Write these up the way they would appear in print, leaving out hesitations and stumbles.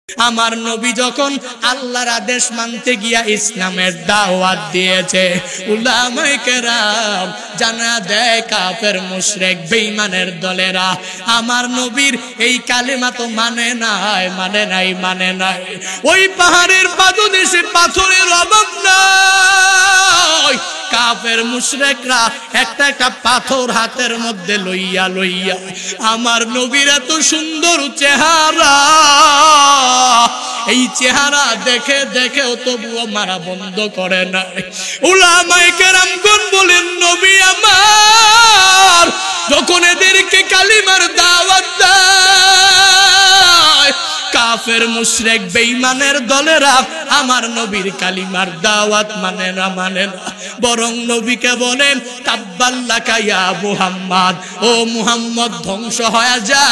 আমার নবী যখন আল্লাহর আদেশ মানতে গিয়া ইসলামের দাওয়াত দিয়েছে, উলামায়ে কেরাম জানা দেয় কাফের মুশরিক বেঈমানের দলেরা আমার নবীর এই কালেমা তো মানে নাই। ওই পাহাড়ের পাদদেশে পাথরের অভাব নাই। কাফের মুশরিকরা একটা পাথর হাতের মধ্যে লইয়া আমার নবীর এত সুন্দর চেহারা, এই চেহারা দেখেও তবুও মারা বন্ধ করে নাই। উলামায়ে কেরামগণ বলেন, নবী আমার যখন এদেরকে কালিমার দাওয়াত দেয়, কাফের মুশরিক বেঈমানের দলেরা আমার নবীর কালিমার দাওয়াত মানে না, বরং নবীকে বলেন তাব্বাল্লাকা ইয়া মুহাম্মদ, ও মুহাম্মদ ধ্বংস হয়ে যা।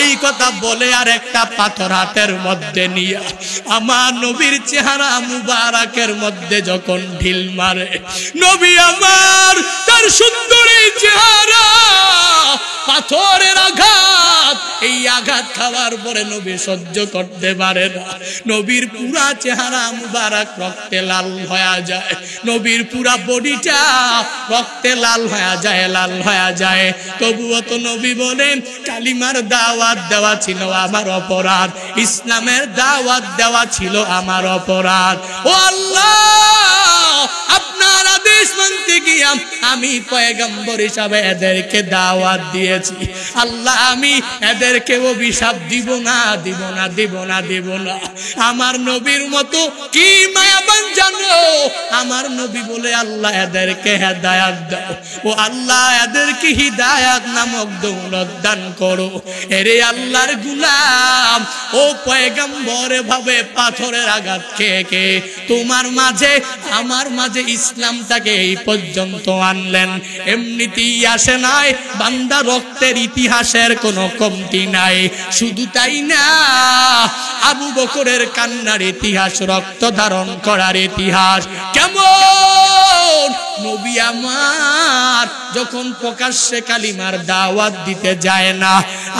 এই কথা বলে আর একটা পাথর হাতের মধ্যে নিয়ে আমার নবীর চেহারা মুবারকের মধ্যে যখন ঢিল মারে, নবী আমার তার সুন্দর এই চেহারা পাথরের আঘাত, এই আঘাত খাওয়ার পরে নবী সহ্য করতে পারে না। নবীর পুরা চেহারা মুবারক রক্তে লাল হয়ে যায়, নবীর পুরা বডিটা রক্তে লাল হয়ে যায়। তবুও তো নবী বলেন কালিমার দাওয়াত দেওয়া ছিল আমার অপরাধ, ইসলামের দাওয়াত দেওয়া ছিল আমার অপরাধ। ও আল্লাহ, আপনার আদেশ মানতে গিয়ে আমি পয়গম্বর হিসাবে এদেরকে দাওয়াত দিয়েছি। আল্লাহ, আমি এদেরকে অভিশাপ দিব না। আমার নবীর মতো কি মায়াবান জানো আমার নবী বলে, আল্লাহ এদেরকে হেদায়েত দাও। ও আল্লাহ, এদেরকে হিদায়াত নামক দৌলত দান করো। এরে আল্লাহর গোলাম, ও পয়গম্বর ভাবে পাথরের আঘাত খেয়ে তোমার মাঝে আমার মাঝে ইসলামটাকে এই পর্যন্ত আনলেন। এমনিতেই আসে নাই, বান্দা রক্তের ইতিহাসের কোনো কমতি নাই। শুধু তাই না, আবু বকরের কান্নার ইতিহাস, রক্ত ধারণ করার ইতিহাস কেমন। নবী আমার যখন প্রকাশ্যে কালিমার দাওয়াত দিতে যায় না,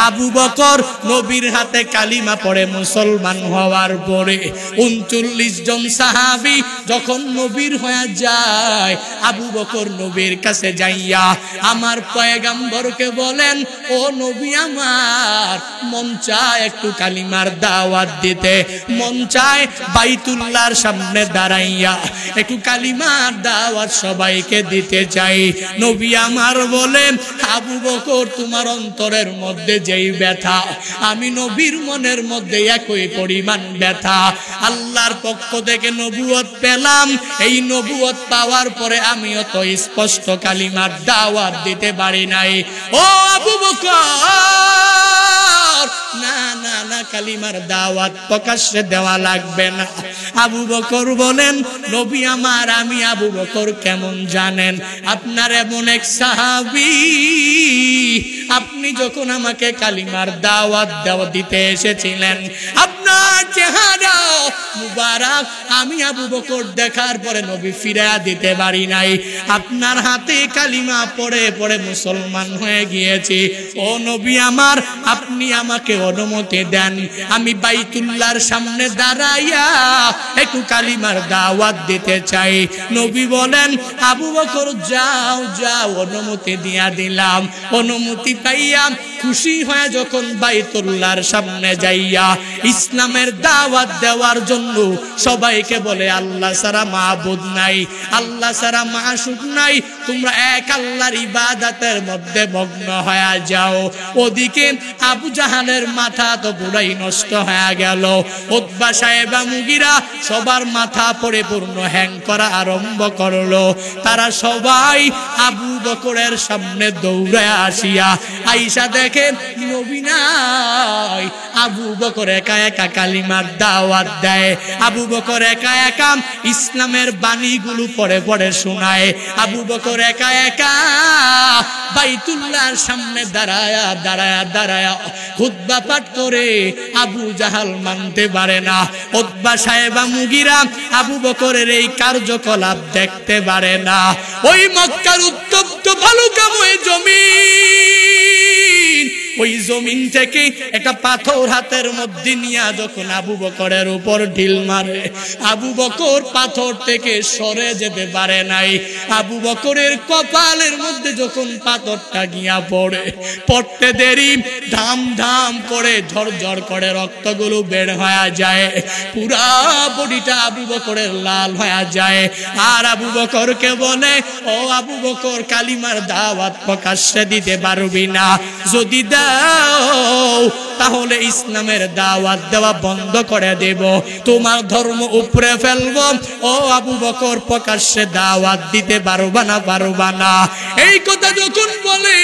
আবু বকর নবীর হাতে কালিমা পড়ে মুসলমান হওয়ার পরে 39 জন সাহাবী যখন নবীর হয়ে যায়, আবু বকর নবীর কাছে যাইয়া আমার পয়গম্বরকে বলেন, ও নবী আমার, মন চায় একটু কালিমার দাওয়াত দিতে, মন চায় বাইতুল্লাহর সামনে দাঁড়াইয়া একটু কালিমার দাওয়াত সবাইকে দিতে চাই। নবী আমার বলেন, আবু বকর তোমার অন্তরের মধ্যে যেই ব্যথা, আমি নবীর মনের মধ্যে একই পরিমাণ ব্যথা। আল্লাহর পক্ষ থেকে নবুয়ত পেলাম, এই নবুয়ত পাওয়ার পরে আমিও তো স্পষ্ট কালিমার দাওয়াত দিতে পারি নাই। ও আবু বকর, না, কালিমার দাওয়াত প্রকাশ্যে দেওয়া লাগবে না। আবু বকর বলেন, নবী আমার, আমি আবু বকর কেমন জানেন? আপনার এমন এক সাহাবী, আপনি যখন আমাকে কালিমার দাওয়াত দিতে এসেছিলেন, আপনার চেহারা মুবারক আমি আবু বকর দেখার পরে নবী ফিরিয়ে দিতে পারি নাই। আপনার হাতে কালিমা পড়ে মুসলমান হয়ে গিয়েছি। ও নবী আমার, আপনি আমাকে অনুমতি দেন, আমি বাইতুল্লাহর সামনে দাঁড়াইয়া একটু কালিমার দাওয়াত দিতে চাই। নবী বলেন, আবু বকর যাও, অনুমতি দিয়া দিলাম। অনুমতি পাইয়া খুশি হয়ে যখন বাইতুল্লাহর সামনে যাইয়া ইসলামের দাওয়াত দেওয়ার জন্য সবাইকে বলে, আল্লাহ ছাড়া মাবুদ নাই, আল্লাহ ছাড়া মাশুক নাই, তোমরা এক আল্লাহর ইবাদতের মধ্যে মগ্ন হয়ে যাও। ওদিকে আবু জাহালের মাথা তো পুরাই নষ্ট হয়ে গেল। উতবা সাহেবা মুগিরা সবার মাথা পরিপূর্ণ হ্যাং করা আরম্ভ করলো। তারা সবাই আবু বকরের সামনে দৌড়ে আসিয়া আইসা দেখে নবী নাই। আবু বকর একা একা কালিমার দাওয়াত দেয়, আবু বকর একা একা ইসলামের বাণীগুলো পড়ে শোনায়। আবু বকর একা একা বাইতুল্লাহর সামনে দাঁড়ায়া খুতবা পাঠ করে। আবু জাহাল মানতে পারে না, উতবা সাহেবা মুগিরা আবু বকরের এই কার্যকলাপ দেখতে পারে না। ওই মক্কার উত্তপ্ত বালুকাময় জমিন ওই জমিন থেকে একটা পাথর হাতের মধ্যে নিয়ে যখন আবু বকরের উপর ঢিল মারে, আবু বকর পাথর থেকে সরে যেতে পারে নাই। আবু বকরের কপালের মধ্যে যখন পাথরটা গিয়া পড়ে, পড়তে দেরি ধাম ধাম করে ঝরঝর করে রক্তগুলো বের হয়ে যায়, পুরা বডিটা আবু বকরের লাল হয়ে যায়। আর আবু বকরকে বলে, ও আবু বকর, কালিমার দাওয়াত প্রকাশ্যে দিতে পারবি না, যদি দাও তাহলে ইসলামের দাওয়াত দেওয়া বন্ধ করে দেব, তোমার ধর্ম উপরে ফেলবো। ও আবু বকর, প্রকাশ্যে দাওয়াত দিতে পারবা না, পারবা না। এই কথা যখন বলে,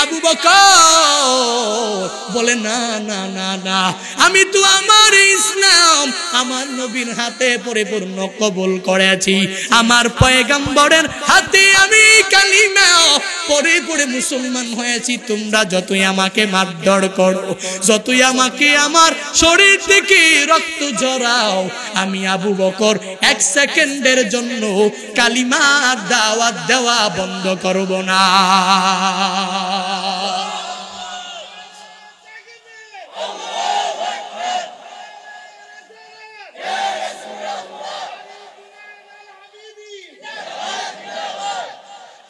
আবু বকর বলে, না না না না, আমি তো আমার ইসলাম আমার নবীর হাতে পরিপূর্ণ কবুল করেছি, আমার পয়গম্বরের হাতে আমি কালিমা পড়ে পড়ে মুসলমান হয়েছি। তোমরা যতই আমাকে মারধর করো, যতই আমাকে আমার শরীর থেকে রক্ত ঝরাও, আমি আবু বকর এক সেকেন্ডের জন্য কালিমার দাওয়াত দেওয়া বন্ধ করব না।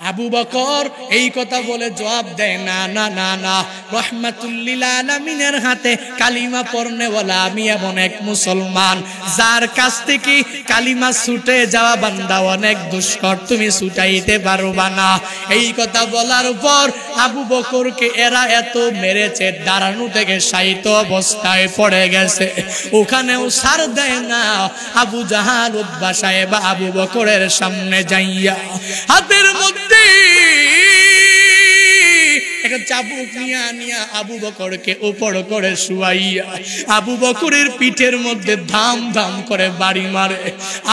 আবু বকর এই কথা বলে জবাব দেয়, না না না না, রহমাতুল্লিল আলামিনের হাতে কালিমা পড়নেওয়ালা আমি এমন এক মুসলমান যার কাছ থেকে কালিমা ছুটে যাওয়া বান্দা অনেক দুষ্কর, তুমি ছুটাইতে পারবা না। এই কথা বলার পর আবু বকরকে এরা এত মেরেছে, দাঁড়ানো থেকে শায়িত অবস্থায় পড়ে গেছে, ওখানেও ছাড় দেয় না। আবু জাহাল উতবা সাহেব আবু বকরের সামনে যাইয়া হাতের মধ্যে একটা চাবুক নিয়া আবু বকরকে উপর করে শুয়াইয়া আবু বকরের পিঠের মধ্যে ধাম ধাম করে বাড়ি মারে,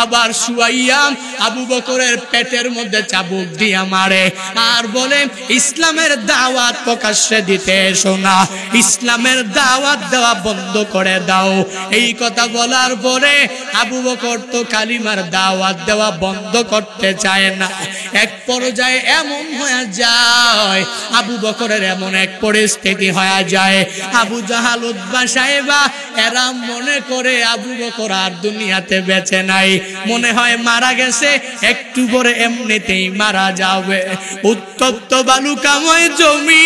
আবার শুয়াইয়া আবু বকরের পেটের মধ্যে চাবুক দিয়া মারে, আর বলে, ইসলামের দাওয়াত প্রকাশ্যে দিতে এসো না, ইসলামের দাওয়াত দেওয়া বন্ধ করে দাও। এই কথা বলার পরে আবু বকর তো কালিমার দাওয়াত দেওয়া বন্ধ করতে চায় না। এক পর্যায়ে এমন হয়ে যায়, আবু বকরের এমন এক পরিস্থিতি হয়ে যায়, আবু জাহাল উতবা সাহেবা এরা মনে করে আবু বকর আর দুনিয়াতে বেঁচে নাই, মনে হয় মারা গেছে, একটু পরে এমনিতেই মারা যাবে। উত্তপ্ত বালুকাময় জমিন,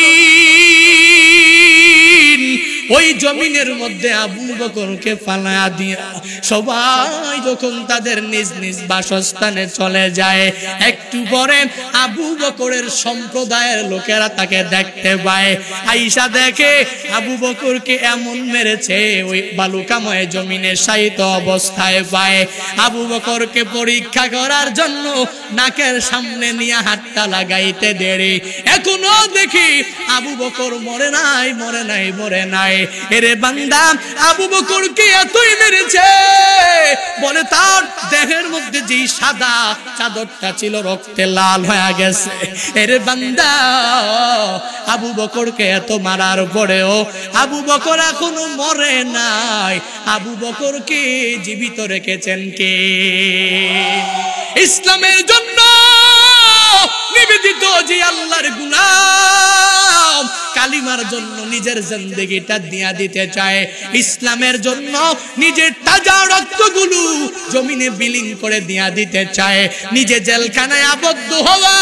ওই জমিনের মধ্যে আবু বকরকে ফালায়া দিয়া সবাই যখন তাদের নিজ নিজ বাসস্থানে চলে যায়, একটু পরে আবু বকরের সম্প্রদায়ের লোকেরা তাকে দেখতে পায়, আইসা দেখে আবু বকরকে এমন মেরেছে, ওই বালুকাময় জমিনে শায়িত অবস্থায় পায়। আবু বকরকে পরীক্ষা করার জন্য নাকের সামনে নিয়ে হাতটা লাগাইতে দেরি, এখনো দেখি আবু বকর মরে নাই, মরে নাই, মরে নাই। এরে বান্দা, আবু বকরকে এতই মেরেছে, বলে তার দেহের মধ্যে যে সাদা চাদরটা ছিল রক্তে লাল হয়ে গেছে। এরে বান্দা, আবু বকরকে এত মারার পরেও আবু বকর এখনো মরে নাই। আবু বকরকে জীবিত রেখেছেন কে? ইসলামের জন্য নিবেদিত যে আল্লাহর গোলাম, কালিমার জন্য নিজের জিন্দেগিটা দিয়া দিতে চায়, ইসলামের জন্য নিজের তাজা রক্তগুলো জমিনে বিলীন করে দিয়া দিতে চায়, নিজে জেলখানায় আবদ্ধ হওয়া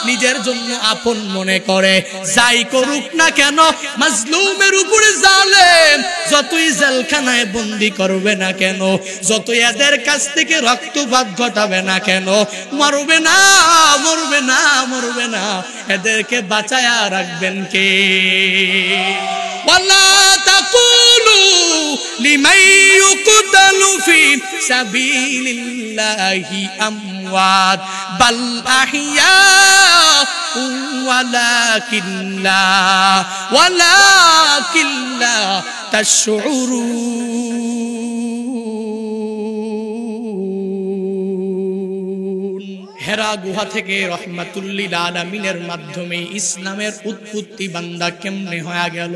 নিজের জন্য আপন মনে করে, যাই করুক না কেন মাজলুমের উপরে জালেম যতই জেলখানায় বন্দি করবে না কেন, যতই এদের কাছ থেকে রক্তপাত ঘটাবে না কেন, মরবে না, মরবে না, মরবে না, এদেরকে বাঁচায়া রাখবেন কে? ওয়ালা তাকুলু লিমান ইউকতালু ফি সাবিলিল্লাহি আমওয়াত বাল আহইয়া ওয়ালাকিন লা তাশউরুন। হেরা গুহা থেকে রহমাতুল্লিল আলামিনের মাধ্যমে ইসলামের উৎপত্তি বান্দা কেমনে হয়ে গেল।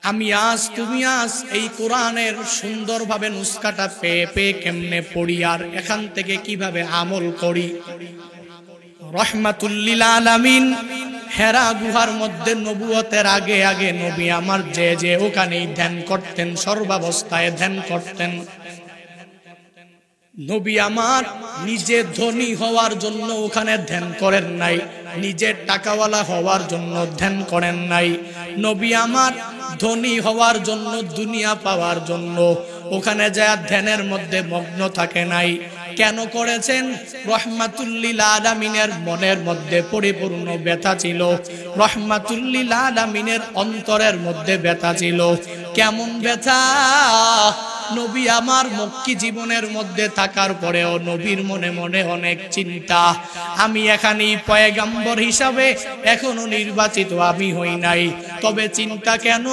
আমি আজ, তুমি আজ এই কোরআনের সুন্দরভাবে নুসখাটা পেয়ে পেয়ে কেমনে পড়ি আর এখান থেকে কিভাবে আমল করি। রহমাতুল্লিল আলামিন হেরা গুহার মধ্যে নবুয়তের আগে আগে নবী আমার যে ওখানেই ধ্যান করতেন, সর্বাবস্থায় ধ্যান করতেন। নবী আমার নিজে ধনী হওয়ার জন্য ওখানে ধ্যান করেন নাই, নিজের টাকাওয়ালা হওয়ার জন্য ধ্যান করেন নাই। নবী আমার ধনী হওয়ার জন্য, দুনিয়া পাওয়ার জন্য ওখানে যায় ধ্যানের মধ্যে মগ্ন থাকে নাই। কেন করেছেন? রহমাতুল্লিল আলামিনের মনের মধ্যে পরিপূর্ণ ব্যথা ছিল, রহমাতুল্লিল আলামিনের অন্তরের মধ্যে ব্যথা ছিল। কেমন ব্যথা? নবী আমার মক্কি জীবনের মধ্যে থাকার পরেও নবীর মনে মনে অনেক চিন্তা। আমি এখানে পয়গম্বর হিসাবে এখনো নির্বাচিত আমি হই নাই, তবে চিন্তা কেন?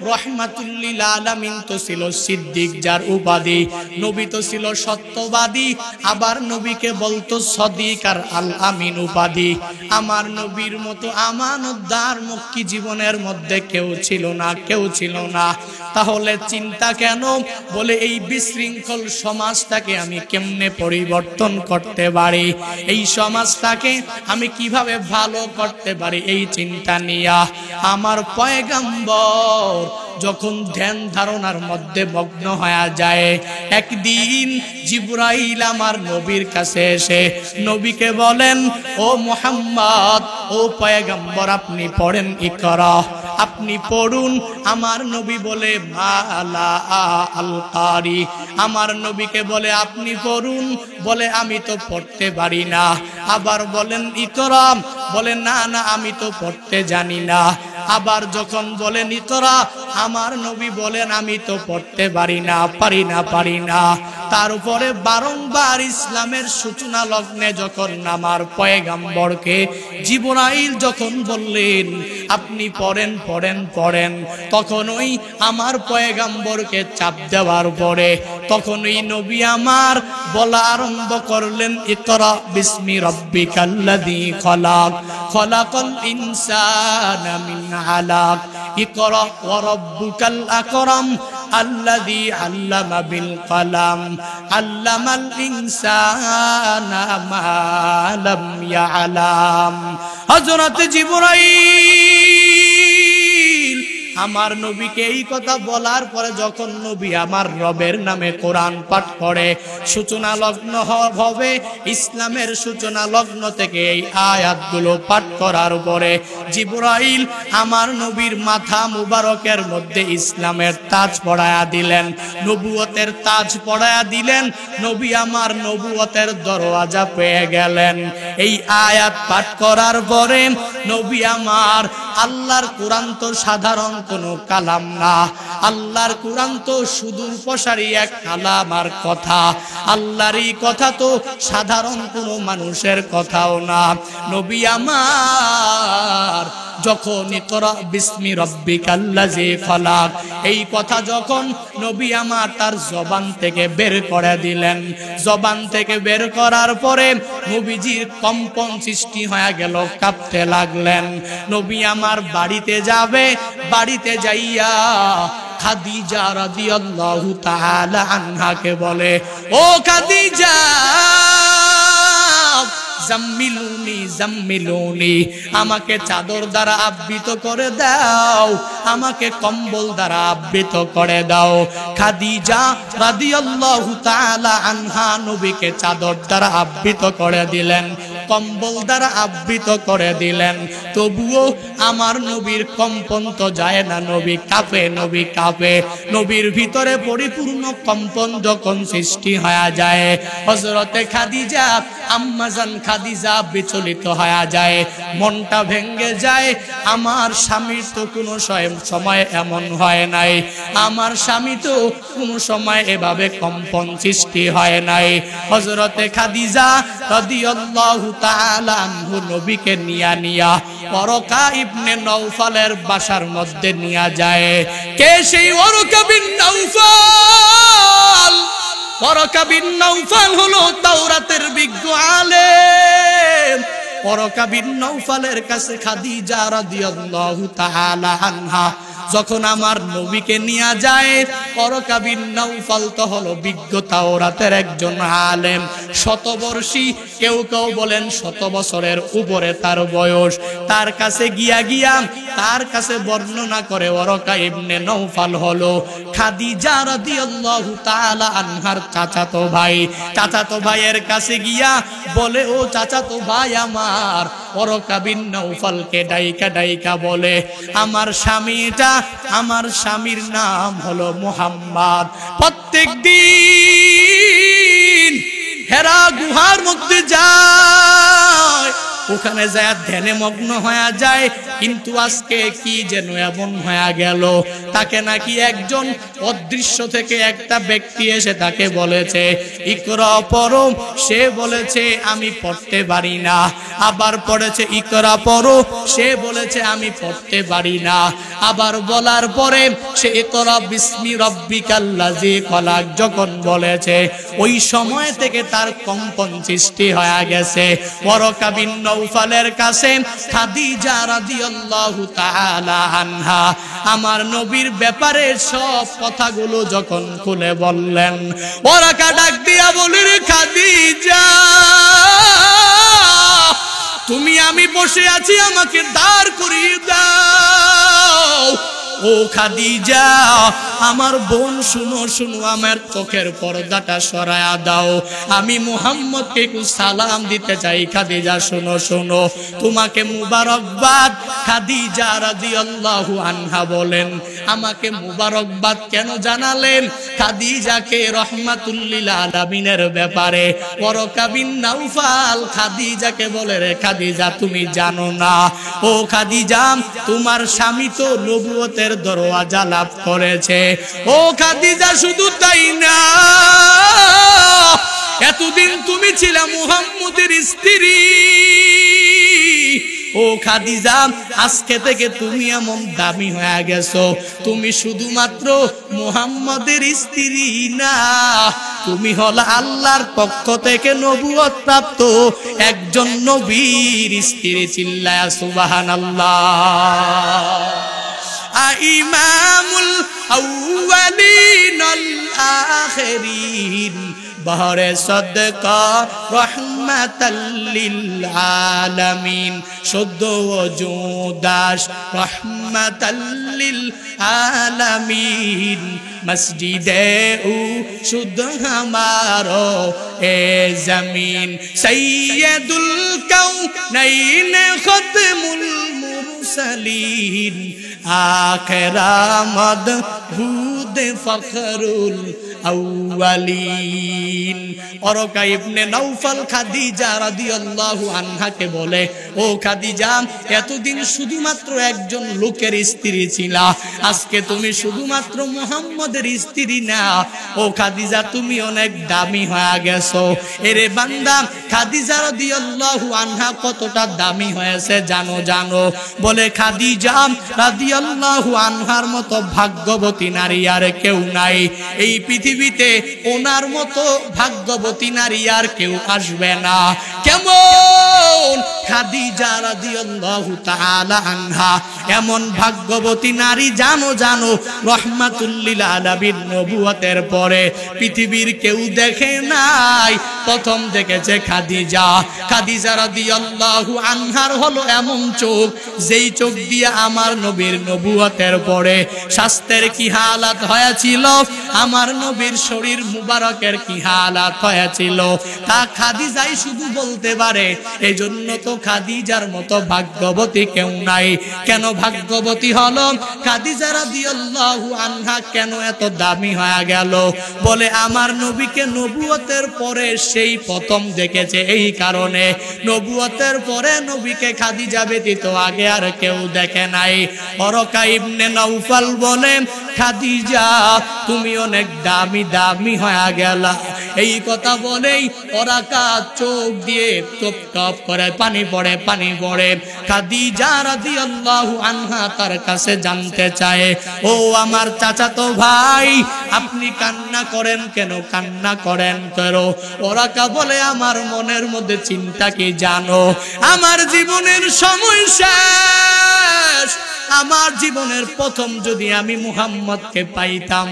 রহমাতুল্লিল আলামিন তো ছিল সিদ্দিক, যার উপাধি। নবী তো ছিল সত্যবাদী, আবার নবীকে বলতো সদিক আর আল আমিন উপাধি। আমার নবীর মতো আমানতদার মক্কি জীবনের মধ্যে কেউ ছিল না, কেউ ছিল না। তাহলে চিন্তা কেন? বলে এই বিশৃঙ্খল সমাজটাকে আমি কেমনে পরিবর্তন করতে পারি, এই সমাজটাকে আমি কিভাবে ভালো করতে পারি, এই চিন্তা নিয়া আমার পয়গম্বর যখন ধ্যান ধারণার মধ্যে মগ্ন হয়ে যায়, একদিন জিবরাইল আমার নবীর কাছে এসে নবীকে বলেন, ও মুহাম্মদ, ও পয়গম্বর, আপনি পড়েন ইকরা, আপনি পড়ুন। আমার নবী বলে মালা আল কারি, আমার নবীকে বলে আপনি পড়ুন, বলে আমি তো পড়তে পারি না। আবার বলেন ইকরা, বলে না না আমি তো পড়তে জানি না। আবার যখন বলেন ইকরা, আমার নবী বলেন আমি তো পড়তে পারি না, পারি না। তার উপরে বারংবার ইসলামের সূচনা লগ্নে যখন আমার পয়গম্বরকে জিবরাইল যখন বললেন আপনি পড়েন পড়েন পড়েন, তখনই আমার পয়গম্বরকে চাপ দেওয়ার পরে তখনই নবী আমার বলা আরম্ভ করলেন, ইকরা বিসমি রাব্বিকাল্লাযী খলাক, খলাকাল ইনসানা মিন আলাক, ইকরা ওয়া রাব্বুকাল আকরাম আল্লাযী আল্লামা বিল কলাম, আল্লামাল ইনসানা মা লাম ইয়ালাম। হযরত জিবরাইল আমার নবীকে এই কথা বলার পরে যখন নবী আমার রবের নামে কোরআন পাঠ করে, সূচনা লগ্ন হবে, ইসলামের সূচনা লগ্ন থেকে এই আয়াতগুলো পাঠ করার পরে জিবরাইল আমার নবীর মাথা মুবারকের মধ্যে ইসলামের তাজ পরায়া দিলেন, নবুয়তের তাজ পরায়া দিলেন। নবী আমার নবুয়তের দরওয়াজা পেয়ে গেলেন। এই আয়াত পাঠ করার পরে নবী আমার, আল্লাহর কোরআন তো সাধারণ কোনো কালাম না, আল্লাহর কোরআন তো সুদূর প্রসারী এক কালাম আর কথা, আল্লাহর এই কথা তো সাধারণ কোনো মানুষের কথাও না। নবী আমার যখন ইকরা বিসমি রাব্বিকাল্লাযী খলাক এই কথা যখন নবী আমার তার জবান থেকে বের করে দিলেন, জবান থেকে বের করার পরে নবীজির কম্পন সৃষ্টি হয়ে গেল, কাঁপতে লাগলেন। নবী আমার বাড়িতে যাবে, বাড়িতে যাইয়া খাদিজা রাদিয়াল্লাহু তাআলা আনহাকে বলে, ও খাদিজা জাম্মিলুনি জাম্মিলুনি, আমাকে চাদর দ্বারা আবৃত করে দাও, আমাকে কম্বল দ্বারা আবৃত করে দাও। খাদিজা রাদিয়াল্লাহু তাআলা আনহা নবীকে চাদর দ্বারা আবৃত করে দিলেন, কম্বল দ্বারা আবৃত করে দিলেন। তবুও আমার নবীর কম্পন তো যায় না, নবী কাঁপে, নবী কাঁপে। নবীর ভিতরে পরিপূর্ণ কম্পন যখন সৃষ্টি হয়ে যায়, হযরতে খাদিজা আম্মাজান খাদিজা বিচলিত হয়ে যায়, মনটা ভেঙে যায়। আমার স্বামীর তো কোনো সময় এমন হয় নাই, আমার স্বামী তো কোনো সময় এভাবে কম্পন সৃষ্টি হয় নাই। হযরতে খাদিজা রাদিয়াল্লাহু তাআলা আনহু নবীকে নিয়া ওয়ারাকা ইবনে নওফালের বাসার মধ্যে নিয়ে যায়। কে সেই Waraqa bin Nawfal? Waraqa bin Nawfal হলো তাওরাতের বিজ্ঞ আলেম। ওয়ারাকা বিন নওফালের কাছে খাদিজা রাদিয়াল্লাহু তাআলা আনহা যখন আমার নবীকে নিয়ে যায় ওয়ারাকা বিন নাওফাল তো হলো বিজ্ঞ তাওরাতের একজন আলেম, শতবর্ষী, কেউ কেউ বলেন 100 বছরের উপরে তার বয়স। তার কাছে গিয়া তার কাছে বর্ণনা করে ওয়ারাকা ইবনে নাওফাল হলো খাদিজা রাদিয়াল্লাহু তাআলা আনহার চাচাতো ভাই। চাচাতো ভাইয়ের কাছে গিয়া বলে, ও চাচাতো ভাই আমার। ওয়ারাকা বিন নাওফালকে ডাইকা বলে, আমার স্বামীর নাম হলো মুহাম্মদ। প্রত্যেক দিন হেরা গুহার মধ্যে যায়, ওখানে যায় ধ্যানে মগ্ন হয়ে যায়, কিন্তু আজকে কি যেন এমন হয়ে গেল, তাকে নাকি একজন অদৃশ্য থেকে একটা ব্যক্তি এসে তাকে বলেছে ইকরা পড়ো, সে বলেছে আমি পড়তে পারি না। আবার পড়েছে ইকরা পড়ো, সে বলেছে আমি পড়তে পারি না। আবার বলার পরে সে ইকরা বিসমি রাব্বিকাল্লাযী খলাক যখন বলেছে, ওই সময় থেকে তার কম্পন সৃষ্টি হয়ে গেছে। ওয়ারাকা বিন নাওফালের কাছে খাদিজা রাদিয়াল্লাহু তাআলা আনহা আমার নবীর ব্যাপারে সব কথাগুলো যখন খুলে বললেন, ওয়ারাকা ডাক দিয়া বলির, খাদিজা তুমি, আমি বসে আছি, আমাকে দাঁড় করিয়ে দাও। ও খাদিজা আমার বোন, শুনো, আমার চোখের পর্দাটা সরায়া দাও, আমি মুহাম্মদকে একটু সালাম দিতে চাই। খাদিজা শোনো, তোমাকে মুবারকবাদ। খাদিজা রাদিয়াল্লাহু আনহা বলেন, আমাকে মুবারকবাদ কেন জানালেন? খাদিজাকে রাহমাতুল লিল আলামিনের ব্যাপারে ওয়ারাকা বিন নাওফাল খাদিজাকে বলে, রে খাদিজা তুমি জানো না, ও খাদিজা তোমার স্বামী তো নবুয়তের দরওয়াজা লাভ করেছে। ও খাদিজা শুধু তাই না, এতদিন তুমি ছিলে মুহাম্মদের স্ত্রী। ও খাদিজা আজকে থেকে তুমি এমন দামি হয়ে গেছো, তুমি শুধুমাত্র মুহাম্মদের স্ত্রী না, তুমি হলো আল্লাহর পক্ষ থেকে নবুয়ত প্রাপ্ত একজন নবীর স্ত্রী। চিল্লায়া সুবহানাল্লাহ। ইমামুল আউয়ালিন আল আখিরিন বহরে সদকা রহমাতাল লিল আলামিন, শুদ্ধ ওজুদাস রহমাতাল লিল আলামিন, মসজিদে ও শুদ্ধ হামারো এ জমিন, সৈয়দুল কাউনাইন খতমুল মুরসালিন, আখিরামদ হুদ ফখরুল আউয়ালিন। ওয়ারাকা ইবনে নাওফাল খাদিজা রাদিয়াল্লাহু আনহাকে বলে, ও খাদিজা এতদিন শুধুমাত্র একজন লোকের স্ত্রী ছিলা, আজকে তুমি শুধুমাত্র মুহাম্মদের স্ত্রী না, ও খাদিজা তুমি অনেক দামি হয়ে গেছো। এরে বান্দা, খাদিজা রাদিয়াল্লাহু আনহা কতটা দামি হয়েছে জানো? বলে খাদিজা রাদিয়াল্লাহু আনহার মতো ভাগ্যবতী নারী আর কেউ নাই এই পৃথিবীতে, ওনার মতো ভাগ্যবতী নারী আর কেউ আসবে না। কেমন খাদিজা রাদিয়াল্লাহু তাআলা আনহা এমন ভাগ্যবতী নারী জানো? রাহমাতুল লিল আলামিন নবুয়তের পরে পৃথিবীর কেউ দেখে নাই, প্রথম দেখেছে খাদিজা। খাদিজা রাদিয়াল্লাহু আনহার হলো এমন চোখ, যেই চোখ দিয়ে আমার নবীর নবুয়তের পরে স্বাস্থ্যের কি হালাত হয়েছিল, আমার নবীর শরীর মুবারকের কি হালাত হয়েছিল, তা খাদিজাই শুধু বলতে পারে। এই জন্য তো খাদিজার মতো ভাগ্যবতী কেউ নাই। কেন ভাগ্যবতী হলো খাদিজা রাদিয়াল্লাহু আনহা, কেন এত দামি হয়ে গেল? বলে আমার নবীকে নবুয়তের পরে সেই প্রথম দেখেছে, এই কারণে নবুয়তের পরে নবীকে খাদিজা ব্যতীত আগে আর কেউ দেখে নাই। ওয়ারাকা ইবনে নাওফাল বলে, খাদিজা তুমি অনেক দামি হয়ে গেলা। এই কথা বলেই ওয়ারাকা চোখ দিয়ে টপ টপ করে পানি পড়ে। খাদিজা রাদিয়াল্লাহু আনহা তার কাছে জানতে চায়, ও আমার চাচাতো ভাই আপনি কান্না করেন কেন? ওয়ারাকা বলে, আমার মনের মধ্যে চিন্তা কি জানো? আমার জীবনের সময় শেষ, আমার জীবনের প্রথম যদি আমি মুহাম্মদকে পাইতাম,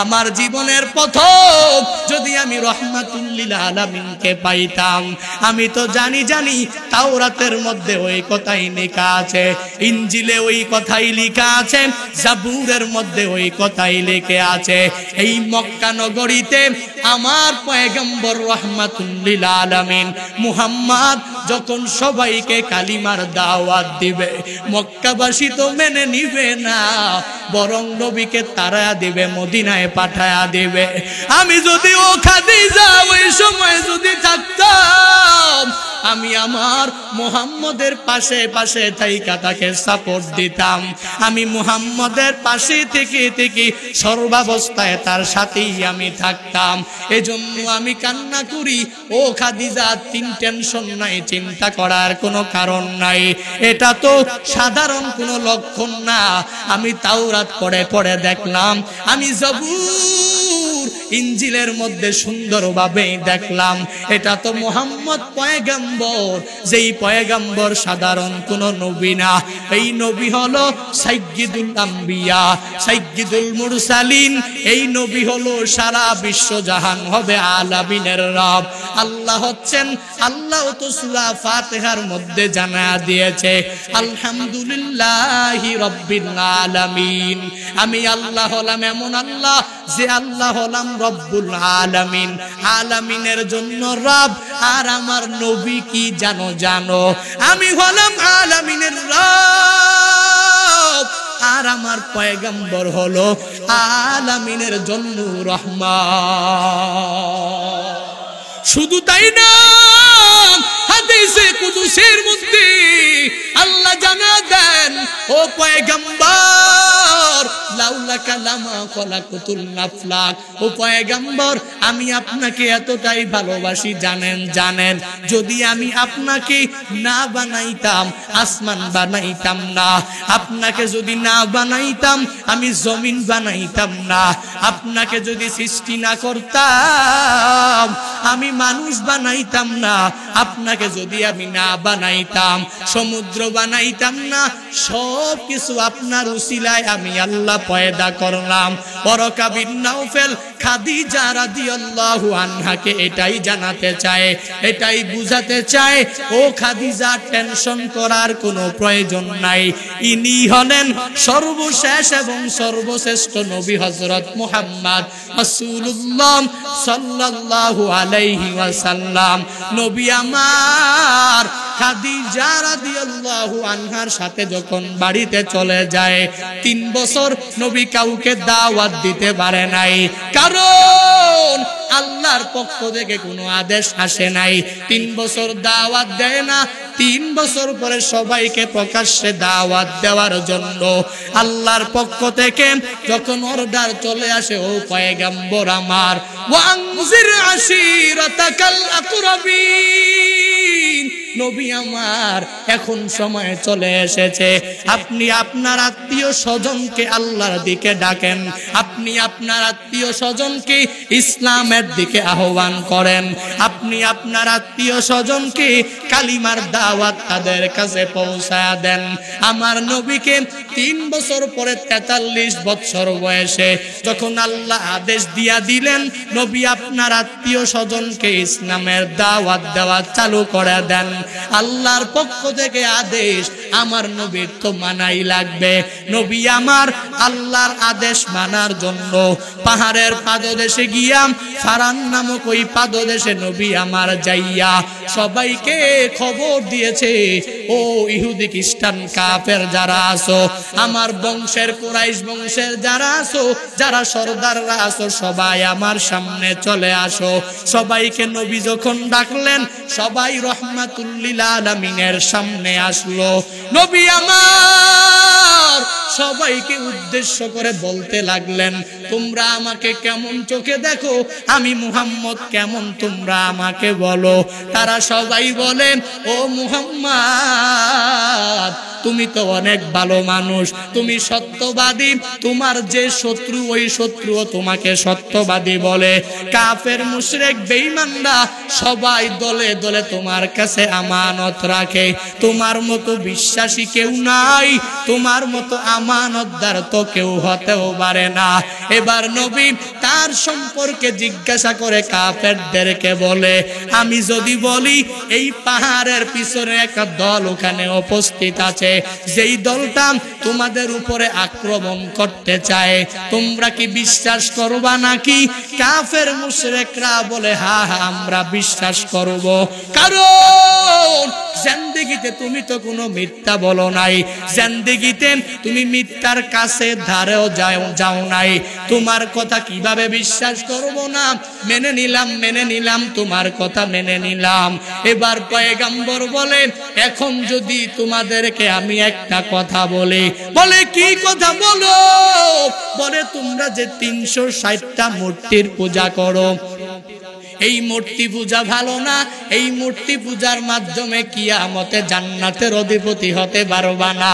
আমার জীবনের প্রথম যদি আমি রাহমাতুল লিল আলামিনকে পাইতাম। আমি তো জানি তাওরাতের মধ্যে ওই কথাই লেখা আছে, ইনজিলে ওই কথাই লেখা আছে, জাবুরের মধ্যে ওই কথাই লেখা আছে। এই মক্কা নগরীতে আমার পয়গম্বর রাহমাতুল লিল আলামিন মুহাম্মদ যখন সবাইকে কালিমার দাওয়াত দিবে, মক্কাবাসী তো মেনে নিবে না, বরং নবীকে তারা দিবে, মদিনায় পাঠায়া দিবে। আমি যদি ও খাদিজা ওই সময় যদি থাকতাম, আমি আমার মুহাম্মদের পাশে পাশে থাইকা তাকে সাপোর্ট দিতাম। আমি মুহাম্মদের পাশে থেকে সর্বাবস্থায় তার সাথেই আমি থাকতাম। এজন্য আমি কান্না করি, ও খাদিজা টেনশন নাই, চিন্তা করার কোনো কারণ নাই, এটা তো সাধারণ কোনো লক্ষণ না। আমি তাওরাত পড়ে দেখলাম, আমি জাবুর ইনজিলের মধ্যে সুন্দরভাবে দেখলাম, এটা তো মুহাম্মদ পয়গম্বর, যেই পয়গম্বর সাধারণ কোন নবী না। এই নবী হলো সাইয়্যিদুল আম্বিয়া, সাইয়্যিদুল মুরসালিন। এই নবী হলো সারা বিশ্ব জাহান হবে আলামিনের রব। আল্লাহ হচ্ছেন, আল্লাহ তো সূরা ফাতিহার মধ্যে জানা দিয়েছে, আলহামদুলিল্লাহি রাব্বিল আলামিন। আমি আল্লাহ হলাম এমন আল্লাহ, যে আল্লাহ হলাম রব্বুল আলামিন, আলামিনের জন্য রব। আর আমার নবী কি জানো, আমি হলাম আলামিনের রব, আর আমার পয়গম্বর হলো আলামিনের জন্য রহমান। শুধু তাই না, হাদিসে কুদসির মধ্যে আল্লাহ জানা দেন, ও পয়গম্বর লাউলাকা লামা খলাকতুল আফলাক, ও পয়গম্বর আমি আপনাকে এতটাই ভালোবাসি জানেন, যদি আমি আপনাকে না বানাইতাম আসমান বানাইতাম না, আপনাকে যদি না বানাইতাম আমি জমিন বানাইতাম না, আপনাকে যদি সৃষ্টি না করতাম আমি মানুষ বানাইতাম না, আপনাকে যদি আমি না বানাইতাম সমুদ্র বানাইতাম না, সব কিছু আপনার উসিলায় আমি আল্লাহ পয়দা করলাম। ওয়ারাকা বিন নাওফেল খাদিজা রাদিয়াল্লাহু আনহাকে এটাই জানাতে চায়, এটাই বুঝাতে চায়, ও খাদিজা টেনশন করার কোনো প্রয়োজন নাই। ইনি হলেন সর্বশেষ এবং সর্বশ্রেষ্ঠ নবী হযরত মুহাম্মদ রাসূলুল্লাহ সাল্লাল্লাহু আলাইহি ওয়াসাল্লাম। নবী আমার খাদিজা রাদিয়াল্লাহু আনহার সাথে যখন বাড়িতে চলে যায়, 3 বছর নবী কাউকে দাওয়াত দিতে পারে নাই, কারণ আল্লাহর পক্ষ থেকে কোনো আদেশ আসে নাই। 3 বছর দাওয়াত দেয় না, 3 বছর পরে সবাইকে প্রকাশ্যে দাওয়াত দেওয়ার জন্য আল্লাহর পক্ষ থেকে যখন অর্ডার চলে আসে, ও পয়গম্বর আমার, ওয়ানজির আশিরাতাকাল আকরাবিন, নবী আমার এখন সময় চলে এসেছে, আপনি আপনার আত্মীয় স্বজনকে আল্লাহর দিকে ডাকেন, আপনি আপনার আত্মীয় স্বজনকে ইসলামের দিকে আহ্বান করেন, আপনি আপনার আত্মীয় স্বজনকে কালিমার দাওয়াত তাদের কাছে পৌঁছায়া দেন। আমার নবীকে 3 বছর পরে 43 বছর বয়সে যখন আল্লাহ আদেশ দিয়া দিলেন, নবী আপনার আত্মীয় স্বজনকে ইসলামের দাওয়াত দেওয়া চালু করে দেন। আল্লাহর পক্ষ থেকে আদেশ, আমার নবীর তো মানাই লাগবে। নবী আমার আল্লাহর আদেশ মানার জন্য পাহাড়ের পাদদেশে গিয়া, ফারান নামক ওই পাদদেশে নবী আমার যাইয়া সবাইকে খবর দিয়েছে, ও ইহুদি খ্রিস্টান কাফের যারা আছো, আমার বংশের কুরাইশ বংশের যারা আছো, যারা সর্দাররা আছো, সবাই আমার সামনে চলে আসো। সবাইকে নবী যখন ডাকলেন, সবাই রহমাতুল লিল আলামিনের সামনে আসলো। নবী আমার সবাইকে উদ্দেশ্য করে বলতে লাগলেন, তোমরা আমাকে কেমন চোখে দেখো, আমি মুহাম্মদ কেমন তোমরা আমাকে বলো। তারা সবাই বলেন, ও মুহাম্মদ তুমি তো অনেক ভালো মানুষ, তুমি সত্যবাদী, তোমার যে শত্রু ওই শত্রুও তোমাকে সত্যবাদী বলে। কাফের মুশরিক বেঈমানরা সবাই দলে দলে তোমার কাছে আমানত রাখে, তোমার মতো বিশ্বাসী কেউ নাই, তোমার মতো আমানতদার তো কেউ হতেও পারে না। এবার নবী তার সম্পর্কে জিজ্ঞাসা করে কাফেরদেরকে বলে, আমি যদি বলি এই পাহাড়ের পিছনে একটা দল ওখানে উপস্থিত আছে, যেই দলটা তোমাদের উপরে আক্রমণ করতে চায়, তোমরা কি বিশ্বাস করবা নাকি? কাফের মুশরিকরা বলে, হ্যাঁ হ্যাঁ আমরা বিশ্বাস করব, কারণ জিন্দেগিতে তুমি তো কোনো মিথ্যা বলো নাই, জিন্দেগিতে তুমি মিথ্যার কাছে ধারেও যাও নাই, তোমার কথা কিভাবে বিশ্বাস করব না? মেনে নিলাম তোমার কথা মেনে নিলাম। এবার পয়গম্বর বলেন, এখন যদি তোমাদেরকে আমি একটা কথা বলি, বলে কি কথা বলো? বলে তোমরা যে 360টা মূর্তির পূজা করো, এই মূর্তি পূজা ভালো না, এই মূর্তি পূজার মাধ্যমে কিয়ামতে জান্নাতের অধিপতি হতে পারবা না।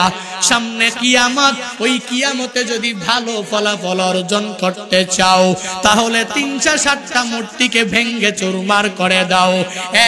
সামনে কিয়ামত, ওই কিয়ামতে যদি ভালো ফলাফল অর্জন করতে চাও, তাহলে 360টা মূর্তিকে ভেঙ্গে চুরমার করে দাও,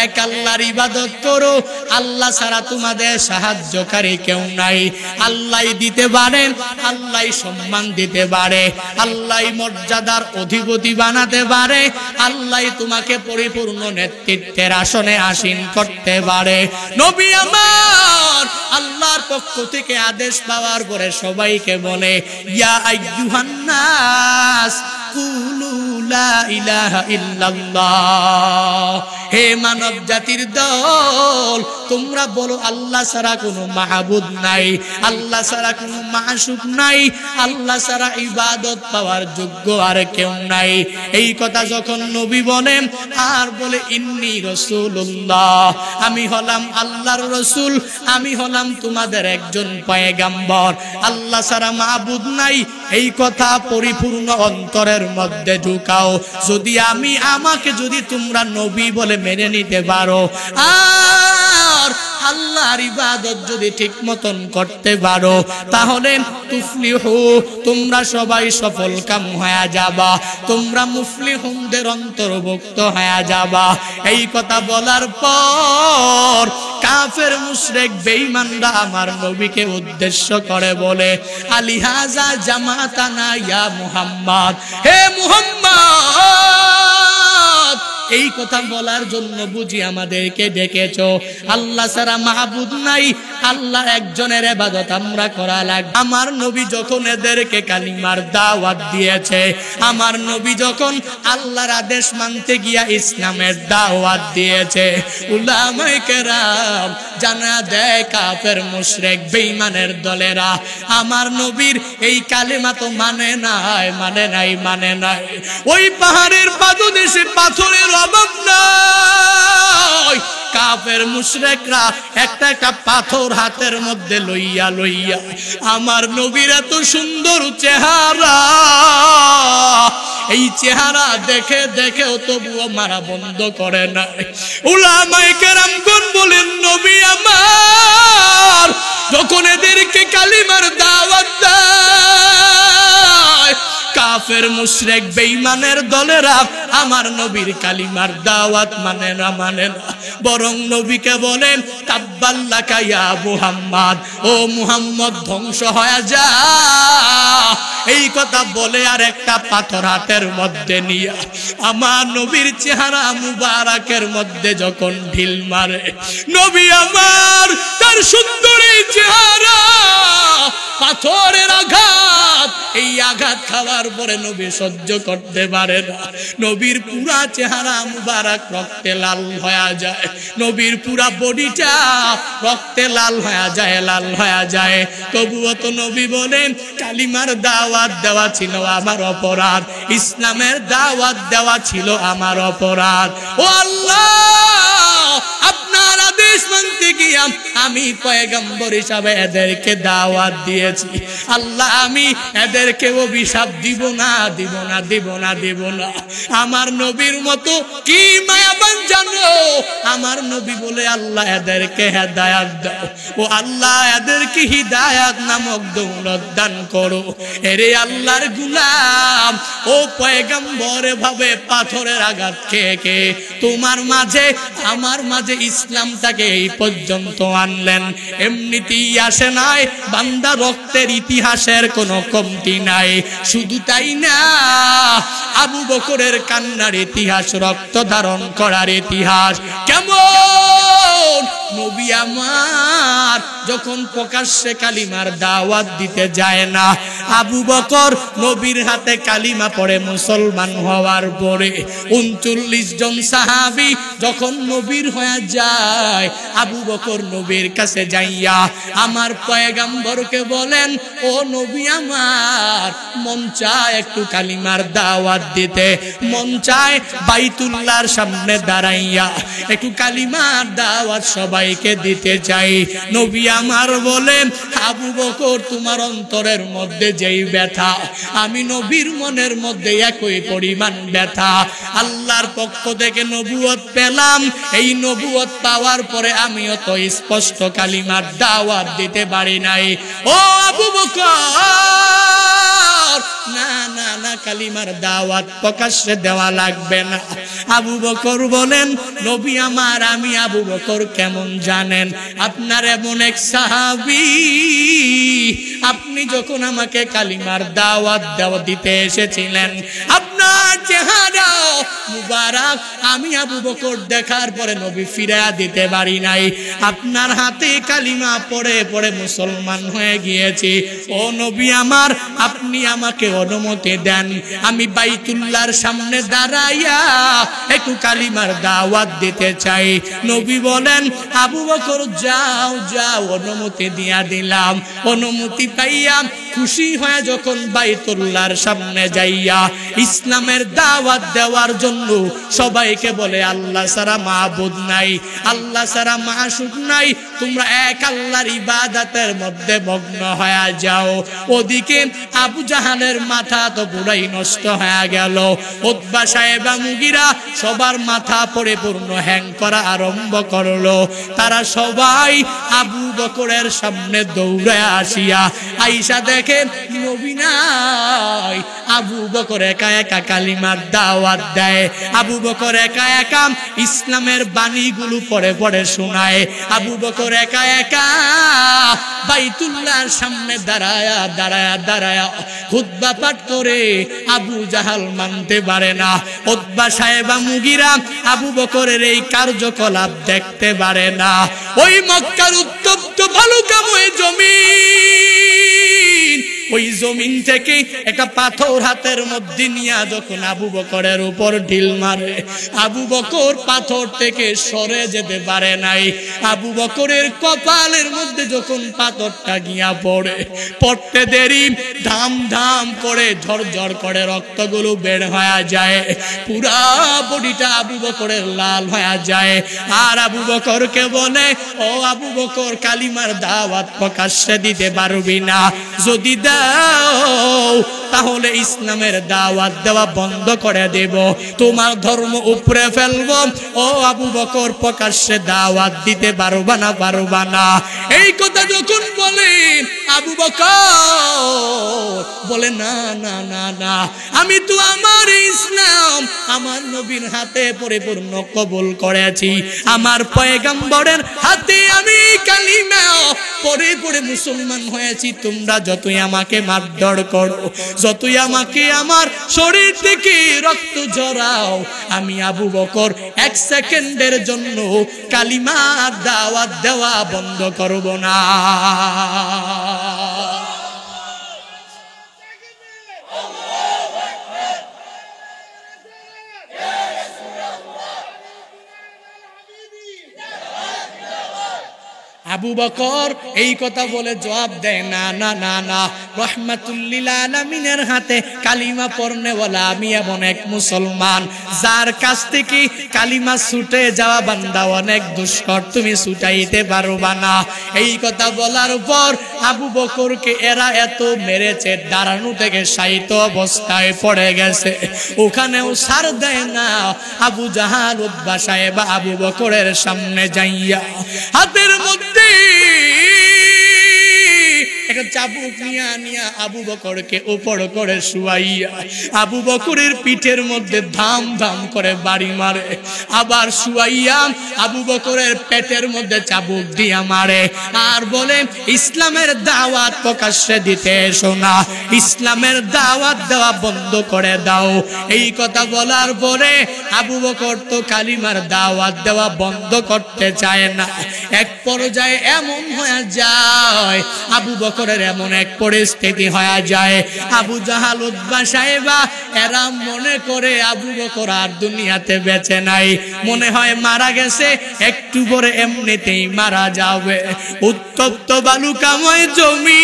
এক আল্লাহর ইবাদত করো। আল্লাহ ছাড়া তোমাদের সাহায্যকারী কেউ নাই, আল্লাহ দিতে পারেন, আল্লাহ সম্মান দিতে পারে, আল্লাহ মর্যাদার অধিপতি বানাতে পারে, আল্লাহ তোমাকে পরিপূর্ণ নেতৃত্বের আসনে আসীন করতে পারে। নবী আমার আল্লাহর পক্ষ থেকে আদেশ পাওয়ার পরে সবাইকে বলে, ইয়া আইয়ুহান নাস কুলু লা ইলাহা ইল্লাল্লাহ, হে মানব জাতির দল, তোমরা বলো আল্লাহ ছাড়া কোনো মাহবুদ নাই, আল্লাহ ছাড়া কোনো মাশুক নাই, আল্লাহ ছাড়া ইবাদত পাওয়ার যোগ্য আর কেউ নাই। এই কথা যখন নবী বলেন, আর বলে ইন্নী রাসূলুল্লাহ, আমি হলাম আল্লাহর রাসূল, আমি হলাম তোমাদের একজন পয়গম্বর, আল্লাহ ছাড়া মাবুদ নাই, এই কথা পরিপূর্ণ অন্তরের মধ্যে ঢুকাও। যদি আমাকে যদি তোমরা নবী বলে মেনে নিতে পারো, আর আল্লাহর ইবাদত যদি ঠিক মতন করতে পারো, তাহলে তুফলিহু, তোমরা সবাই সফল কাম হয়ে যাবা, তোমরা মুফলিহুনদের অন্তর্ভুক্ত হয়ে যাবা। এই কথা বলার পর কাফের মুশরিক বেঈমানরা আমার নবীকে উদ্দেশ্য করে বলে, আলিহাজা জামাতানা ইয়া মুহাম্মদ, হে মুহাম্মদ, এই কথা বলার জন্য বুঝি আমাদেরকে ডেকেছো? আল্লাহ ছাড়া মাহবুদ নাই, আল্লাহ একজনের ইবাদত আমরা করা লাগবে। আমার নবী যখন এদেরকে কালিমার দাওয়াত দিয়েছে, আমার নবী যখন আল্লাহর আদেশ মানতে গিয়া ইসলামের দাওয়াত দিয়েছে, উলামায়ে কেরাম জানা দেয় কাফের মুশরিক বেঈমানের দলেরা আমার নবীর এই কালিমা তো মানে নাই। ওই পাহাড়ের পাদদেশে পাথরের অভাব নাই, কাফের মুশরিকরা একটা একটা পাথর হাতের মধ্যে লইয়া আমার নবীর এত সুন্দর চেহারা, এই চেহারা দেখেও তবুও মারা বন্ধ করে না। উলামায়ে কেরামগণ বলেন, নবী আমার যখন এদেরকে কালিমার দাওয়াত দেয়, কাফের মুশরিক বেঈমানের দলেরা আমার নবীর কালিমার দাওয়াত মানে না, বরং নবীকে বলেন, তাব্বাল্লাকা ইয়া মুহাম্মদ, ও মুহাম্মদ ধ্বংস হয়ে যা। এই কথা বলে আর একটা পাথর হাতের মধ্যে নিয়ে আমার নবীর চেহারা মুবারকের মধ্যে যখন ঢিল মারে, নবী আমার তার সুন্দর এই চেহারা পাথরের আঘাত, এই আঘাত খাওয়ার পরে নবী সহ্য করতে পারে না, নবীর পুরা চেহারা মুবারক রক্তে লাল হয়ে যায়, নবীর পুরা বডিটা রক্তে লাল হয়ে যায়। তবুও তো নবী বলেন, কালিমার দাওয়াত দেওয়া ছিল আমার অপরাধ, ইসলামের দাওয়াত দেওয়া ছিল আমার অপরাধ। ও আল্লাহ, আপনার আদেশ আদেশ মানতে গিয়া আমি পয়গম্বর হিসাবে এদেরকে দাওয়াত দিয়েছি। আল্লাহ আমি এদেরকে অভিশাপ দিব না, দিব না, দিব না, দিব না। আমার নবীর মতো কি মায়াবান জানো? আমার নবী বলে আল্লাহ এদেরকে হেদায়াত দাও, ও আল্লাহ এদেরকে হিদায়াত নামক দৌলত দান করো। এরে আল্লাহর গোলাম, ও পয়গম্বর ভাবে পাথরের আঘাত খেয়ে খেয়ে তোমার মাঝে আমার মাঝে ইসলামটাকে এই পর্যন্ত আনলেন। এমনিতেই আসে নাই, বান্দা রক্তের ইতিহাসের কোনো কমতি নাই। শুধু তাই না, আবু বকরের কান্নার ইতিহাস, রক্ত ধারণ করার ইতিহাস কেমন? নবী আমার যখন প্রকাশ্যে কালিমার দাওয়াত দিতে যায় না, আবু বকর নবীর হাতে কালিমা পড়ে মুসলমান হওয়ার পরে 39 জন সাহাবী যখন নবীর হয়ে যায়, আবু বকর নবীর কাছে যাইয়া আমার পয়গম্বরকে বলেন, ও নবী আমার, মন চায় একটু কালিমার দাওয়াত দিতে, মন চায় বাইতুল্লাহর সামনে দাঁড়াইয়া একটু কালিমার দাওয়াত সবাইকে দিতে চাই। নবী আমার বলেন, আবু বকর তোমার অন্তরের মধ্যে যেই ব্যথা, আমি নবীর মনের মধ্যে একই পরিমাণ ব্যথা। আল্লাহর পক্ষ থেকে নবুয়ত পেলাম, এই নবুয়ত পাওয়ার পরে আমিও তো স্পষ্ট কালিমার দাওয়াত দিতে পারি নাই। ও আবু বকর, না না না, কালিমার দাওয়াত প্রকাশ্যে দেওয়া লাগবে না। আবু বকর বলেন, নবী আমার, আমি আবু বকর কেমন জানেন? আপনার এমন এক সাহাবী, আপনি যখন আমাকে কালিমার দাওয়াত দিতে এসেছিলেন, আপনার চেহারা মুবারক আমি আবু বকর দেখার পরে নবী ফিরিয়ে দিতে পারি নাই। আপনার হাতে কালিমা পড়ে পড়ে মুসলমান হয়ে গিয়েছি। ও নবী আমার, আপনি আমাকে অনুমতি দেন, আমি বাইতুল্লাহর সামনে দাঁড়াইয়া একটু কালিমার দাওয়াত দিতে চাই। নবী বলেন, আবু বকর যাও যাও, অনুমতি দিয়া দিলাম। অনুমতি পাইয়া খুশি হয়ে যখন বাইতুল্লাহর সামনে যাইয়া ইসলামের দাওয়াত দেওয়ার জন্য সবাইকে বলে, আল্লাহ ছাড়া মাবুদ নাই, আল্লাহ ছাড়া মাশুক নাই, তোমরা এক আল্লাহর ইবাদতের মধ্যে মগ্ন হয়ে যাও। ওদিকে আবু জাহালের মাথা তো পুরাই নষ্ট হয়ে গেল। উতবা সাহেবা মুগিরা সবার মাথা পরিপূর্ণ হ্যাং করা আরম্ভ করলো। তারা সবাই আবু বকরের সামনে দৌড়ে আসিয়া আইসা দেখে নবী নাই। আবু বকর একা একা কালিমার দাওয়াত দেয়, আবু বকর একা একা ইসলামের বাণীগুলো পড়ে পড়ে শোনায়। আবু বকর একা একা বাইতুল্লাহর সামনে দাঁড়ায়া দাঁড়ায়া দাঁড়ায়া খুতবা পাঠ করে। আবু জাহাল মানতে পারে না, উতবা সাহেবা মুগিরা আবু বকরের এই কার্যকলাপ দেখতে পারে না। ওই মক্কার উত্তপ্ত বালুকাময় জমিন, ওই জমিন থেকে একটা পাথর হাতের মধ্যে নিয়ে যখন আবু বকরের উপর ঢিল মারে, আবু বকর পাথর থেকে সরে যেতে পারে নাই। আবু বকরের কপালের মধ্যে যখন পাথরটা গিয়া পড়ে, পড়তে দেরি ধাম ধাম করে ঝরঝর করে রক্তগুলো বের হয়ে যায়। পুরা বডিটা আবু বকরের লাল হয়ে যায়। আর আবু বকরকে বলে, ও আবু বকর, কালিমার দাওয়াত প্রকাশ্যে দিতে পারবি না? যদি দাও তাহলে ইসলামের দাওয়াত দেওয়া বন্ধ করে দেব, তোমার ধর্ম উপরে ফেলব। ও আবু বকর, প্রকাশ্যে দাওয়াত দিতে পারবা না, পারবা না। এই কথা যখন বলে, আবু বকর বলে, না না না না, আমি তো আমার ইসলাম আমার নবীর হাতে পরিপূর্ণ কবুল করেছি, আমার পয়গম্বরের হাতে আমি কালিমা পড়ে পড়ে মুসলমান হয়েছি। তোমরা যতই আমাকে মারধর করো, যতই আমাকে আমার শরীর থেকে রক্ত ঝরাও, আমি আবু বকর এক সেকেন্ডের জন্য কালিমার দাওয়াত দেওয়া বন্ধ করব না। আবু বকর এই কথা বলে জবাব দেয়, না না না না, রহমাতুল লিল আলামিনের হাতে কালিমা পড়নেওয়ালা আমি এমন এক মুসলমান যার কাছ থেকে কালিমা ছুটে যাওয়া বান্দা অনেক দুষ্কর, তুমি ছুটাইতে পারবা না। এই কথা বলার পর আবু বকরকে এরা এত মেরেছে, দাঁড়ানো থেকে শায়িত অবস্থায় পড়ে গেছে, ওখানেও ছাড় দেয় না। আবু জাহাল উতবা সাহেব আবু বকরের সামনে যাইয়া হাতের মধ্যে একটা চাবুক নিয়া আবু বকরকে উপর করে শুয়াইয়া আবু বকরের পিঠের মধ্যে ধাম ধাম করে বাড়ি মারে, আবার শুয়াইয়া আবু বকরের পেটের মধ্যে চাবুক দিয়া মারে, আর বলে ইসলামের দাওয়াত প্রকাশ্যে দিতে এসো না, ইসলামের দাওয়াত দেওয়া বন্ধ করে দাও। এই কথা বলার পরে আবু বকর তো কালিমার দাওয়াত দেওয়া বন্ধ করতে চায় না। এক পর্যায়ে এমন হয়ে যায়, আবু বকরের এমন এক পরিস্থিতি হয়ে যায়, আবু জাহাল উতবা সাহেবা এরা মনে করে আবু বকর আর দুনিয়াতে বেঁচে নাই, মনে হয় মারা গেছে, একটু পরে এমনিতেই মারা যাবে। উত্তপ্ত বালুকাময় জমিন,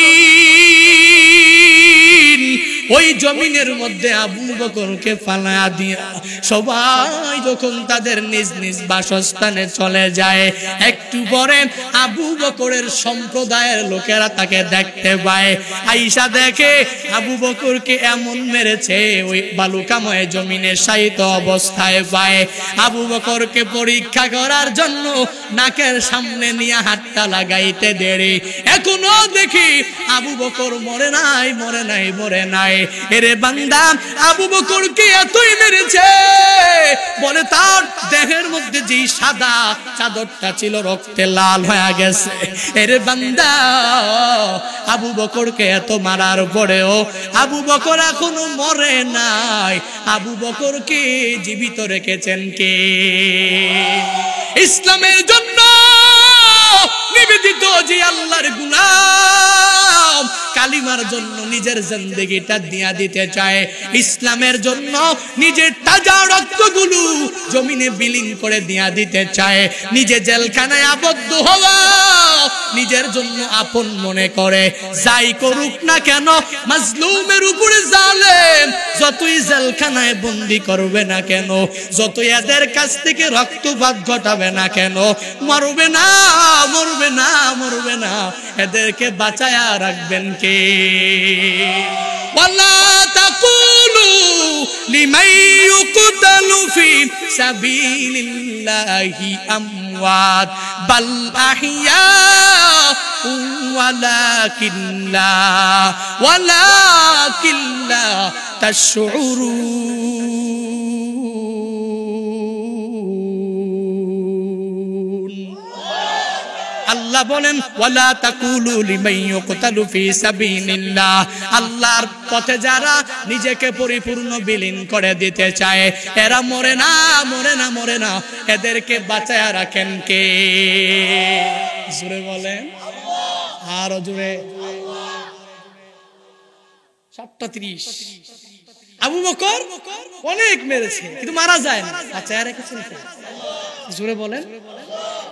ওই জমিনের মধ্যে আবু বকরকে ফালায়া দিয়া সবাই যখন তাদের নিজ নিজ বাসস্থানে চলে যায়, একটু পরে আবু বকরের সম্প্রদায়ের লোকেরা তাকে দেখতে পায়, আইসা দেখে আবু বকরকে এমন মেরেছে ওই বালুকাময় জমিনে শায়িত অবস্থায় পায়। আবু বকরকে পরীক্ষা করার জন্য নাকের সামনে নিয়ে হাতটা লাগাইতে দেরি, এখনো দেখি আবু বকর মরে নাই, মরে নাই, মরে নাই। এরে বান্দা, আবু বকরকে এতই মেরেছে বলে তার দেহের মধ্যে যে সাদা চাদরটা ছিল রক্তে লাল হয়ে গেছে। এরে বান্দা, আবু বকরকে এত মারার পরেও আবু বকর এখনো মরে নাই। আবু বকরকে জীবিত রেখেছেন কে? ইসলামের জন্য নিবেদিত যে আল্লাহর গোলাম, কালিমার জন্য নিজের জিন্দেগিটা দিয়া দিতে চায়, ইসলামের জন্য নিজের তাজা রক্তগুলো জমিনে বিলীন করে দিয়া দিতে চায়, নিজে জেলখানায় আবদ্ধ হওয়া নিজের জন্য আপন মনে করে, যাই করুক না কেন মাজলুমের উপরে জালেম যতই জেলখানায় বন্দি করবে না কেন, যতই এদের কাছ থেকে রক্তপাত ঘটাবে না কেন, মরবে না, মরবে না, মরবে না, এদেরকে বাঁচায়া রাখবেন কে? ওয়ালা তাকুলু লিমান ইউকতালু ফি সাবিলিল্লাহি আমওয়াত বাল আহইয়া ওয়ালাকিন লা তাশউরুন। আল্লাহ বলেন ওয়ালা তাকুলু লিমান ইউকতালু ফি সাবিলিল্লাহ, আল্লাহর পথে যারা নিজেকে পরিপূর্ণ বিলীন করে দিতে চায় এরা মরে না, মরে না, মরে না, এদেরকে বাঁচায়া রাখেন কে? জোরে বলেন, আর জোরে। 7:30 আবু বকর অনেক মেরেছে কিন্তু মারা যায় না, বাঁচায়া রেখেছেন কে? জোরে বলেন,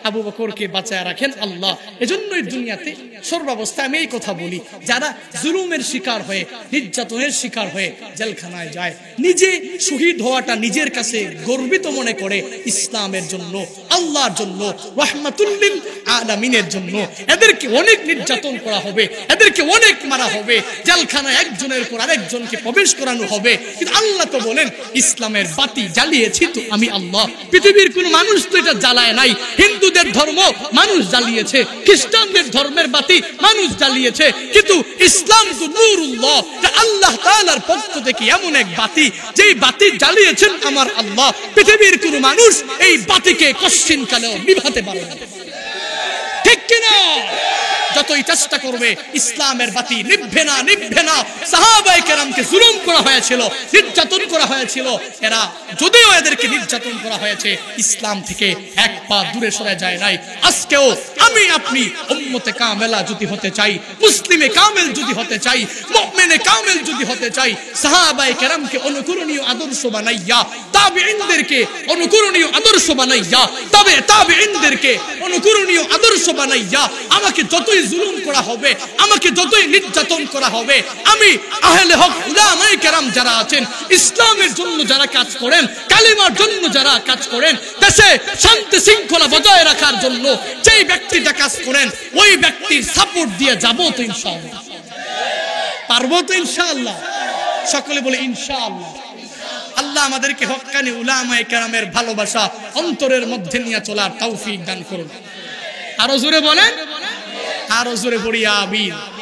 আবু বকরকে বাঁচায়া রাখেন আল্লাহ। এজন্যই দুনিয়াতে সর্বাবস্থায় আমি এই কথা বলি, যারা জুলুমের শিকার হয়ে, নির্যাতনের শিকার হয়ে জেলখানায় যায়, নিজে শহীদ হওয়াটা নিজের কাছে গর্বিত মনে করে, ইসলামের জন্য, আল্লাহর জন্য, রাহমাতুল লিল আলামিনের জন্য এদেরকে অনেক নির্যাতন করা হবে, এদেরকে অনেক মারা হবে, জেলখানায় একজনের পর আরেকজনকে প্রবেশ করানো হবে। কিন্তু আল্লাহ তো বলেন ইসলামের বাতি জ্বালিয়েছি তো আমি আল্লাহ, পৃথিবীর কোন মানুষ তো এটা জ্বালায় নাই। হিন্দুদের ধর্ম মানুষ জ্বালিয়েছে, খ্রিস্টানদের ধর্মের বাতি মানুষ জ্বালিয়েছে, কিন্তু ইসলাম তো নূরুল্লাহ, আল্লাহ তাআলার পক্ষ থেকে এমন এক বাতি, যেই বাতি জ্বালিয়েছেন আমার আল্লাহ, পৃথিবীর কোন মানুষ এই বাতিকে কশ্চিন কালেও নিভাতে পারে না। ঠিক কিনা? যতই চেষ্টা করবে ইসলামের বাতি নিভবে না, নিভবে না। সাহাবায়ে কেরামকে জুলুম করা হয়েছিল, নির্যাতন করা হয়েছিল, এরা যদিও এদেরকে নির্যাতন করা হয়েছে ইসলাম থেকে এক পা দূরে সরে যায় নাই। আজকেও আমি আপনি উম্মতে কামেলা যদি হতে চাই, মুসলিমে কামেল যদি হতে চাই, মুমিনে কামেল যদি হতে চাই, সাহাবায়ে কেরামকে অনুকরণীয় আদর্শ বানাইয়া তাবেঈনদেরকে অনুকরণীয় আদর্শ বানাইয়া, তবে তাবেঈনদেরকে অনুকরণীয় আদর্শ বানাইয়া আমাকে যতই জুলুম করা হবে, আমাকে যতই নির্যাতন করা হবে, আমি আহলে হক উলামায়ে কেরাম যারা আছেন, ইসলামের জন্য যারা কাজ করেন, কালিমার জন্য যারা কাজ করেন, দেশে শান্তি শৃঙ্খলা বজায় রাখার জন্য যেই ব্যক্তিটা কাজ করেন, ওই ব্যক্তির সাপোর্ট দিয়ে যাবো তো ইনশাআল্লাহ। পারবো তো ইনশাআল্লাহ। সকলে বলে ইনশাআল্লাহ। আল্লাহ আমাদেরকে হক্কানি উলামায়ে কেরামের ভালোবাসা অন্তরের মধ্যে নিয়ে চলার তৌফিক দান করুন। আরো জোরে বলেন, আরো জোরে পড়ি আমিন।